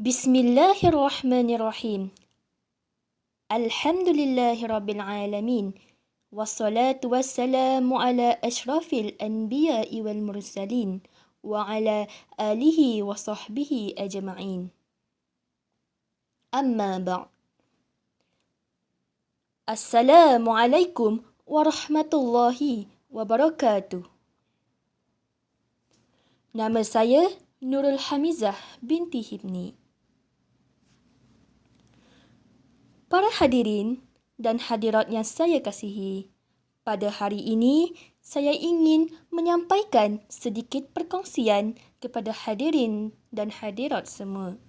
Bismillahirrahmanirrahim. Alhamdulillahirrabbilalamin. Wassalatu wassalamu ala ashrafil anbiya'i wal mursalin. Wa ala alihi wa sahbihi ajma'in. Amma ba'd. Assalamualaikum warahmatullahi wabarakatuh. Nama saya Nurul Hamizah binti Hibni. Para hadirin dan hadirat yang saya kasihi, pada hari ini saya ingin menyampaikan sedikit perkongsian kepada hadirin dan hadirat semua.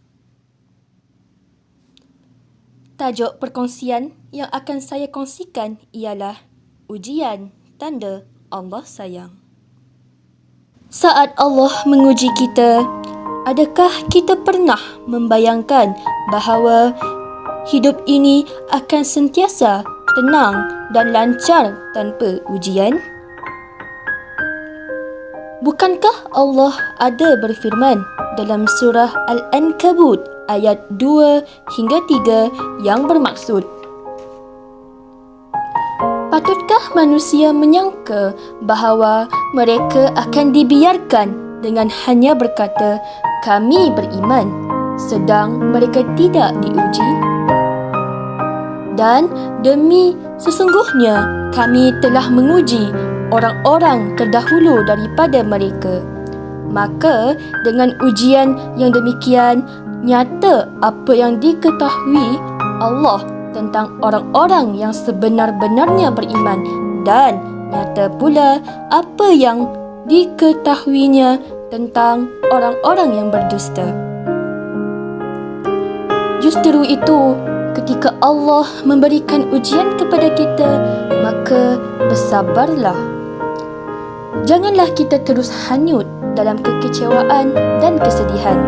Tajuk perkongsian yang akan saya kongsikan ialah ujian tanda Allah sayang. Saat Allah menguji kita, adakah kita pernah membayangkan bahawa hidup ini akan sentiasa tenang dan lancar tanpa ujian? Bukankah Allah ada berfirman dalam surah Al-Ankabut ayat 2 hingga 3 yang bermaksud, patutkah manusia menyangka bahawa mereka akan dibiarkan dengan hanya berkata, kami beriman, sedang mereka tidak diuji? Dan demi sesungguhnya kami telah menguji orang-orang terdahulu daripada mereka. Maka dengan ujian yang demikian, nyata apa yang diketahui Allah tentang orang-orang yang sebenar-benarnya beriman, dan nyata pula apa yang diketahuinya tentang orang-orang yang berdusta. Justru itu, ketika Allah memberikan ujian kepada kita, maka bersabarlah. Janganlah kita terus hanyut dalam kekecewaan dan kesedihan.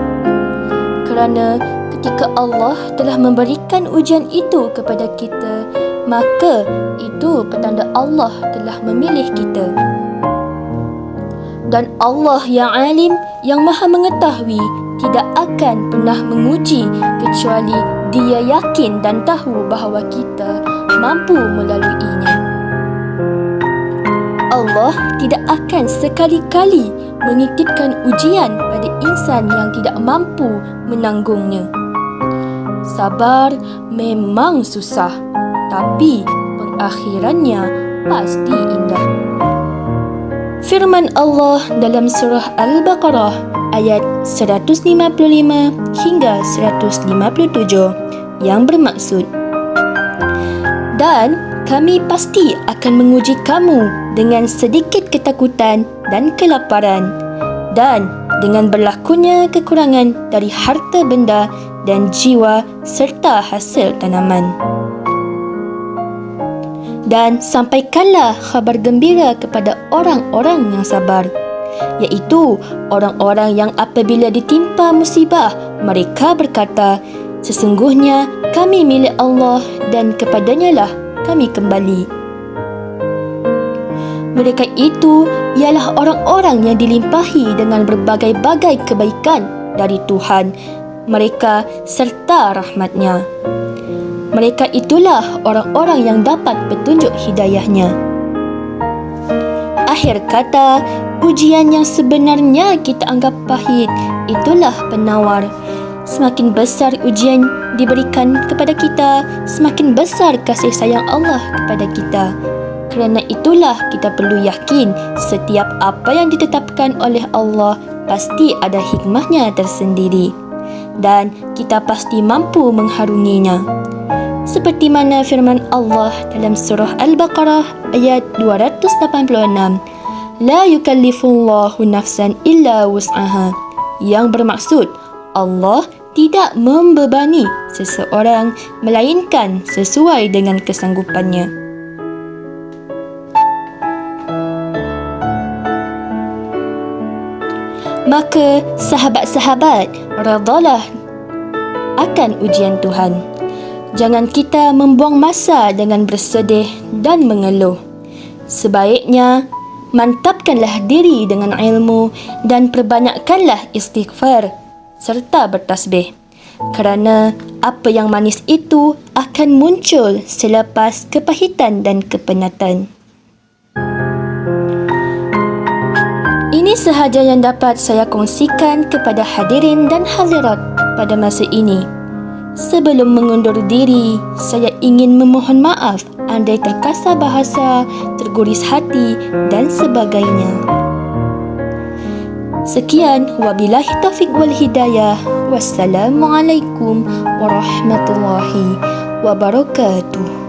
Kerana ketika Allah telah memberikan ujian itu kepada kita, maka itu petanda Allah telah memilih kita. Dan Allah yang alim, yang maha mengetahui, tidak akan pernah menguji kecuali Dia yakin dan tahu bahawa kita mampu melaluinya. Allah tidak akan sekali-kali menitipkan ujian pada insan yang tidak mampu menanggungnya. Sabar memang susah, tapi pengakhirannya pasti indah. Firman Allah dalam surah Al-Baqarah ayat 155 hingga 157 yang bermaksud, dan kami pasti akan menguji kamu dengan sedikit ketakutan dan kelaparan, dan dengan berlakunya kekurangan dari harta benda dan jiwa serta hasil tanaman. Dan sampaikanlah khabar gembira kepada orang-orang yang sabar, iaitu orang-orang yang apabila ditimpa musibah, mereka berkata, sesungguhnya kami milik Allah dan kepadanya lah kami kembali. Mereka itu ialah orang-orang yang dilimpahi dengan berbagai-bagai kebaikan dari Tuhan mereka serta rahmatnya. Mereka itulah orang-orang yang dapat petunjuk hidayahnya. Akhir kata, ujian yang sebenarnya kita anggap pahit, itulah penawar. Semakin besar ujian diberikan kepada kita, semakin besar kasih sayang Allah kepada kita. Kerana itulah kita perlu yakin setiap apa yang ditetapkan oleh Allah pasti ada hikmahnya tersendiri, dan kita pasti mampu mengharunginya. Seperti mana firman Allah dalam surah Al-Baqarah ayat 286, La yukallifullahu nafsan illa wus'aha, yang bermaksud Allah tidak membebani seseorang melainkan sesuai dengan kesanggupannya. Maka sahabat-sahabat, redhalah akan ujian Tuhan. Jangan kita membuang masa dengan bersedih dan mengeluh. Sebaiknya mantapkanlah diri dengan ilmu dan perbanyakkanlah istighfar serta bertasbih. kerana apa yang manis itu akan muncul selepas kepahitan dan kepenatan. Ini sahaja yang dapat saya kongsikan kepada hadirin dan hadirat pada masa ini. Sebelum mengundur diri, saya ingin memohon maaf andai terkasar bahasa, terguris hati dan sebagainya. Sekian, wabillahi taufiq wal hidayah. Wassalamualaikum warahmatullahi wabarakatuh.